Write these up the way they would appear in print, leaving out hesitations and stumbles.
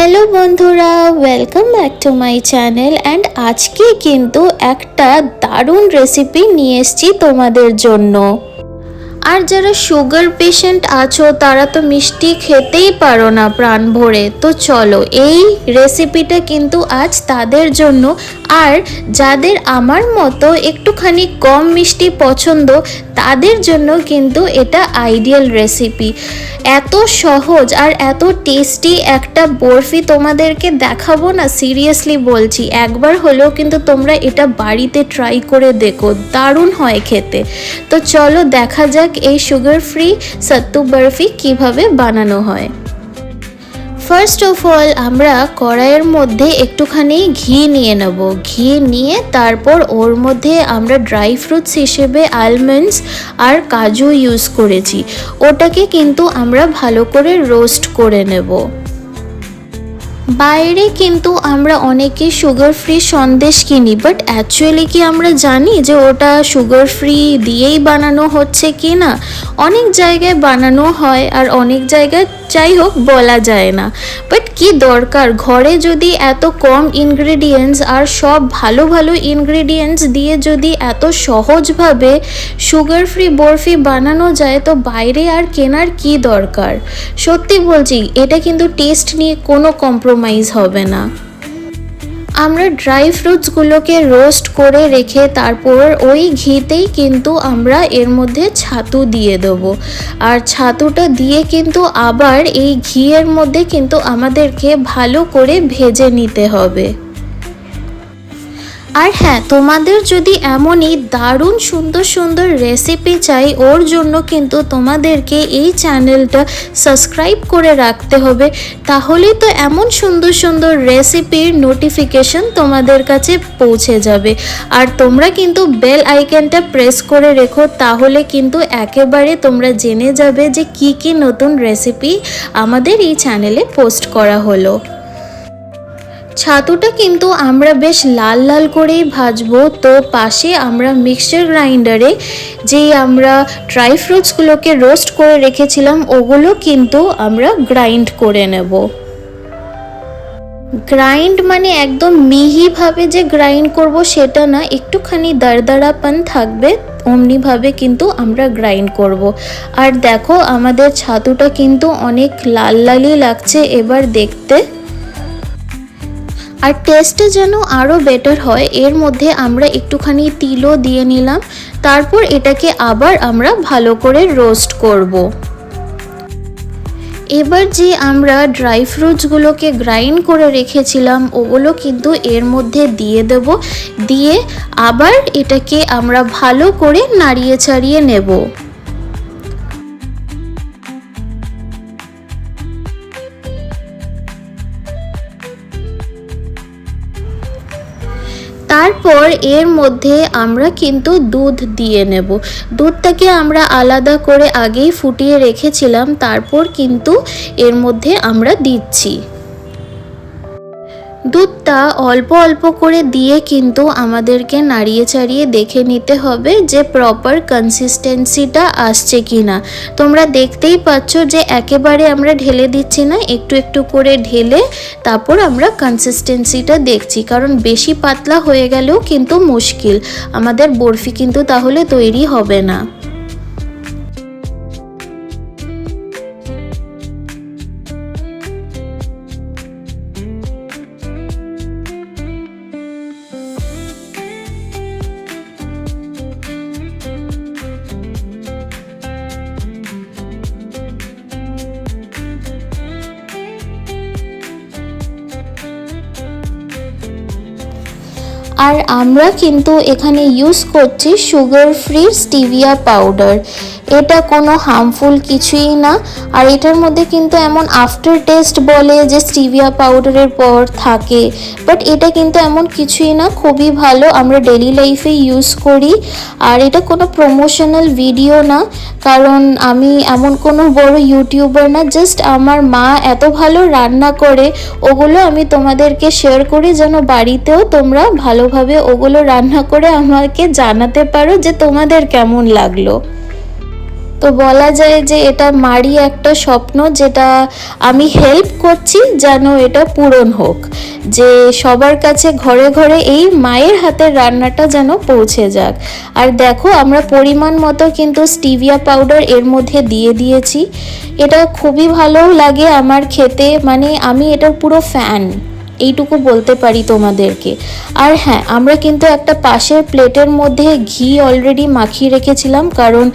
Hello বন্ধুরা, welcome back to my channel. And আজকে কিন্তু একটা দারুণ রেসিপি নিয়ে এসেছি তোমাদের জন্য। আর যারা সুগার পেশেন্ট আছো তারা তো মিষ্টি খেতেই পারো না প্রাণ ভরে, তো চলো এই রেসিপিটা কিন্তু আজ তাদের জন্য। আর যাদের আমার মতো একটুখানি কম মিষ্টি পছন্দ তাদের জন্য কিন্তু এটা আইডিয়াল রেসিপি। এত সহজ আর এত টেস্টি একটা বরফি তোমাদেরকে দেখাবো না, সিরিয়াসলি বলছি, একবার হলেও কিন্তু তোমরা এটা বাড়িতে ট্রাই করে দেখো, দারুণ হয় খেতে। তো চলো দেখা যাক এই সুগার ফ্রি সত্তু বরফি কিভাবে বানানো হয়। ফার্স্ট অফ অল আমরা কড়াইয়ের মধ্যে একটুখানি ঘি নিয়ে নেব। ঘি নিয়ে তারপর ওর মধ্যে আমরা ড্রাই ফ্রুটস হিসেবে আলমন্ডস আর কাজু ইউজ করেছি, ওটাকে কিন্তু আমরা ভালো করে রোস্ট করে নেব। বাইরে কিন্তু আমরা অনেকে সুগার ফ্রি সন্দেশ কিনি, বাট অ্যাকচুয়ালি কি আমরা জানি যে ওটা সুগার ফ্রি দিয়েই বানানো হচ্ছে কি না? অনেক জায়গায় বানানো হয় আর অনেক জায়গায় যাই হোক বলা যায় না। বাট কি দরকার, ঘরে যদি এত কম ইনগ্রেডিয়েন্টস আর সব ভালো ভালো ইনগ্রেডিয়েন্টস দিয়ে যদি এত সহজভাবে সুগার ফ্রি বরফি বানানো যায়, তো বাইরে আর কেনার কি দরকার। সত্যি বলছি, এটা কিন্তু টেস্ট নিয়ে কোনো কম্প্রোমাইজ হবে না। আমরা ড্রাই ফ্রুটসগুলোকে রোস্ট করে রেখে তারপর ওই ঘিতেই কিন্তু আমরা এর মধ্যে ছাতু দিয়ে দেবো। আর ছাতুটা দিয়ে কিন্তু আবার এই ঘিয়ের মধ্যে কিন্তু আমাদেরকে ভালো করে ভেজে নিতে হবে। আর হ্যাঁ, তোমাদের যদি এমনই দারুণ সুন্দর সুন্দর রেসিপি চাই, ওর জন্য কিন্তু তোমাদেরকে এই চ্যানেলটা সাবস্ক্রাইব করে রাখতে হবে, তাহলেই তো এমন সুন্দর সুন্দর রেসিপির নোটিফিকেশন তোমাদের কাছে পৌঁছে যাবে। আর তোমরা কিন্তু বেল আইকনটা প্রেস করে রেখো, তাহলে কিন্তু একেবারে তোমরা জেনে যাবে যে কি কি নতুন রেসিপি আমাদের এই চ্যানেলে পোস্ট করা হলো। ছাতুটা কিন্তু আমরা বেশ লাল লাল করেই ভাজবো। তো পাশে আমরা মিক্সচার গ্রাইন্ডারে যে আমরা ড্রাই ফ্রুটসগুলোকে রোস্ট করে রেখেছিলাম ওগুলো কিন্তু আমরা গ্রাইন্ড করে নেব। গ্রাইন্ড মানে একদম মিহিভাবে যে গ্রাইন্ড করব সেটা না, একটুখানি দারদারাপন থাকবে অমনিভাবে কিন্তু আমরা গ্রাইন্ড করব। আর দেখো আমাদের ছাতুটা কিন্তু অনেক লাল লালই লাগছে এবার দেখতে। আর টেস্টটা যেন আরও বেটার হয়, এর মধ্যে আমরা একটুখানি তিলও দিয়ে নিলাম। তারপর এটাকে আবার আমরা ভালো করে রোস্ট করব। এবার যে আমরা ড্রাই ফ্রুটসগুলোকে গ্রাইন্ড করে রেখেছিলাম ওগুলো কিন্তু এর মধ্যে দিয়ে দেব, দিয়ে আবার এটাকে আমরা ভালো করে নাড়িয়ে চাড়িয়ে নেব। তারপর এর মধ্যে আমরা কিন্তু দুধ দিয়ে নেব। দুধটাকে আমরা আলাদা করে আগেই ফুটিয়ে রেখেছিলাম, তারপর কিন্তু এর মধ্যে আমরা দিচ্ছি। দুধটা অল্প অল্প করে দিয়ে কিন্তু আমাদেরকে নাড়িয়ে চাড়িয়ে দেখে নিতে হবে যে প্রপার কনসিস্টেন্সিটা আসছে কি না। তোমরা দেখতেই পাচ্ছ যে একেবারে আমরা ঢেলে দিচ্ছি না, একটু একটু করে ঢেলে তারপর আমরা কনসিস্টেন্সিটা দেখছি, কারণ বেশি পাতলা হয়ে গেলেও কিন্তু মুশকিল, আমাদের বরফি কিন্তু তাহলে তৈরি হবে না। আর আমরা কিন্তু এখানে ইউজ করছি সুগার ফ্রি স্টিভিয়া পাউডার। এটা কোনো হার্মফুল কিছুই না। আর এটার মধ্যে কিন্তু এমন আফটার টেস্ট বলে যে স্টিভিয়া পাউডারের পর থাকে, বাট এটা কিন্তু এমন কিছুই না, খুবই ভালো, আমরা ডেইলি লাইফে ইউজ করি। আর এটা কোনো প্রমোশনাল ভিডিও না, কারণ আমি এমন কোনো বড় ইউটিউবার না, জাস্ট আমার মা এত ভালো রান্না করে ওগুলো আমি তোমাদেরকে শেয়ার করি, যেন বাড়িতেও তোমরা ভালোভাবে ওগুলো রান্না করে আমাকে জানাতে পারো যে তোমাদের কেমন লাগলো। তো বলা যায় যে এটা মারই একটা স্বপ্ন, যেটা আমি হেল্প করছি যেন এটা পূরণ হোক, যে সবার কাছে ঘরে ঘরে এই মায়ের হাতের রান্নাটা যেন পৌঁছে যাক। আর দেখো আমরা পরিমাণ মতো কিন্তু স্টিভিয়া পাউডার এর মধ্যে দিয়ে দিয়েছি। এটা খুবই ভালো লাগে আমার খেতে, মানে আমি এটার পুরো ফ্যান, এইটুকু বলতে পারি তোমাদেরকে। আর হ্যাঁ, আমরা কিন্তু একটা পাশের প্লেটের মধ্যে ঘি অলরেডি মাখিয়ে রেখেছিলাম, কারণ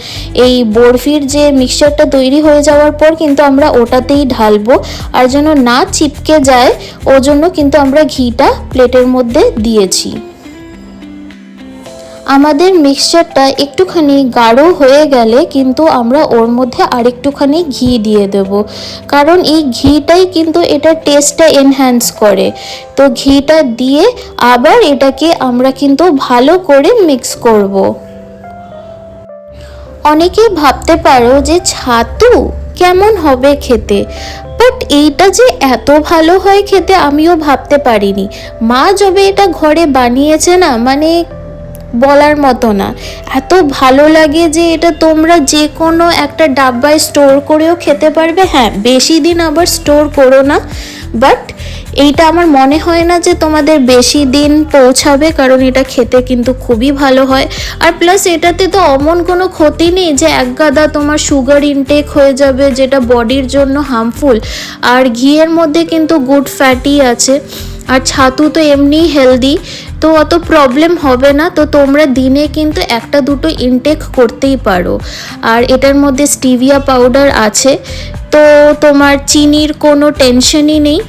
এই বরফির যে মিক্সচারটা তৈরি হয়ে যাওয়ার পর কিন্তু আমরা ওটাতেই ঢালবো, আর যেন না চিপকে যায় ওজন্য কিন্তু আমরা ঘিটা প্লেটের মধ্যে দিয়েছি। আমাদের মিক্সচারটা একটুখানি গাঢ় হয়ে গেলে কিন্তু আমরা ওর মধ্যে আরেকটুখানি ঘি দিয়ে দেব, কারণ এই ঘিটাই কিন্তু এটা টেস্টটা এনহ্যান্স করে। তো ঘিটা দিয়ে আবার এটাকে আমরা কিন্তু ভালো করে মিক্স করব। অনেকেই ভাবতে পারো যে ছাতু কেমন হবে খেতে, বাট এইটা যে এত ভালো হয় খেতে আমিও ভাবতে পারিনি। মা যবে এটা ঘরে বানিয়েছে না, মানে বলার মতো না, এত ভালো লাগে যে এটা তোমরা যে কোনো একটা ডাব্বায় স্টোর করেও খেতে পারবে। হ্যাঁ, বেশি দিন আবার স্টোর করো না, বাট এইটা আমার মনে হয় না যে তোমাদের বেশি দিন পৌঁছাবে, কারণ এটা খেতে কিন্তু খুবই ভালো হয়। আর প্লাস এটাতে তো অমন কোনো ক্ষতি নেই যে একগাদা তোমার সুগার ইনটেক হয়ে যাবে, যেটা বডির জন্য হার্মফুল। আর ঘিয়ের মধ্যে কিন্তু গুড ফ্যাটি আছে, আর ছাতু তো এমনিই হেলদি, তো অত প্রবলেম হবে না। তো তোমরা দিনে কিন্তু একটা দুটো ইনটেক করতেই পারো। আর এটার মধ্যে স্টিভিয়া পাউডার আছে, তো তোমার চিনির কোনো টেনশনই নেই।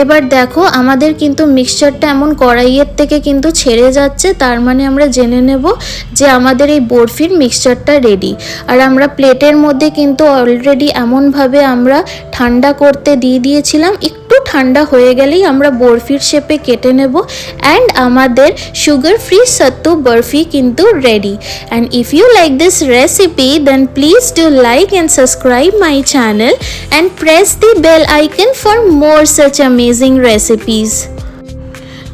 এবার দেখো আমাদের কিন্তু মিক্সচারটা এমন কড়াইয়ের থেকে কিন্তু ছেড়ে যাচ্ছে, তার মানে আমরা জেনে নেব যে আমাদের এই বরফির মিক্সচারটা রেডি। আর আমরা প্লেটের মধ্যে কিন্তু অলরেডি এমনভাবে আমরা ঠান্ডা করতে দিয়ে দিয়েছিলাম, একটু ঠান্ডা হয়ে গেলেই আমরা বরফির শেপে কেটে নেব। অ্যান্ড আমাদের সুগার ফ্রি সাত্তু বরফি কিন্তু ready. And if you like this recipe then please do like and subscribe my channel and press the bell icon for more such amazing recipes.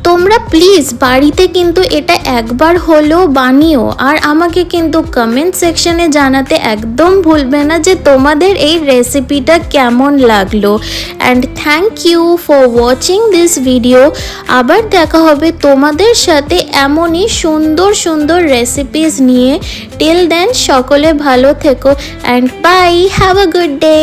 তোমরা প্লিজ বাড়িতে কিন্তু এটা একবার হলেও বানিও, আর আমাকে কিন্তু কমেন্ট সেকশনে জানাতে একদম ভুলবে না যে তোমাদের এই রেসিপিটা কেমন লাগলো। And thank you for watching this video. আবার দেখা হবে তোমাদের সাথে এমনই সুন্দর সুন্দর রেসিপিস নিয়ে। টিল দেন সকলে ভালো থেকো, and bye, have a good day.